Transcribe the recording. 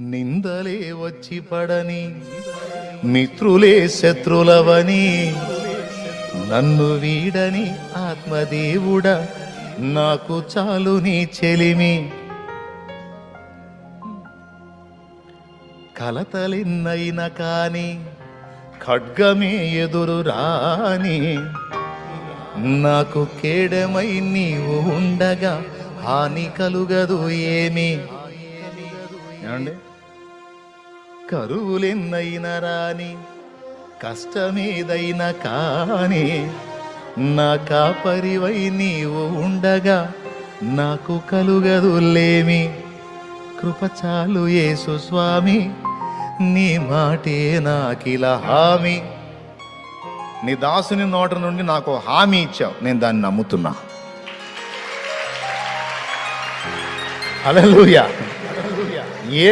నిందలే వచ్చి పడని మిత్రులే శత్రులవని నన్ను వీడని ఆత్మదేవుడా నాకు చాలు నీ చెలిమి. కలతలెన్నైనా కాని ఖడ్గమే ఎదురు రాని నాకు కేడమై నీవు ఉండగా హాని కలుగదు ఏమి. ఏమండి, కరువులెన్నైనా రాని కష్టమేదైనా కాని నా కాపరివై నీవు ఉండగా నాకు కలుగదులేమి. కృపచాలు యేసు స్వామి, నీ మాటే నాకిలా హామీ. నీ దాసుని నోట నుండి నాకు హామీ ఇచ్చావు, నేను దాన్ని నమ్ముతున్నా. హల్లెలూయా. ఏ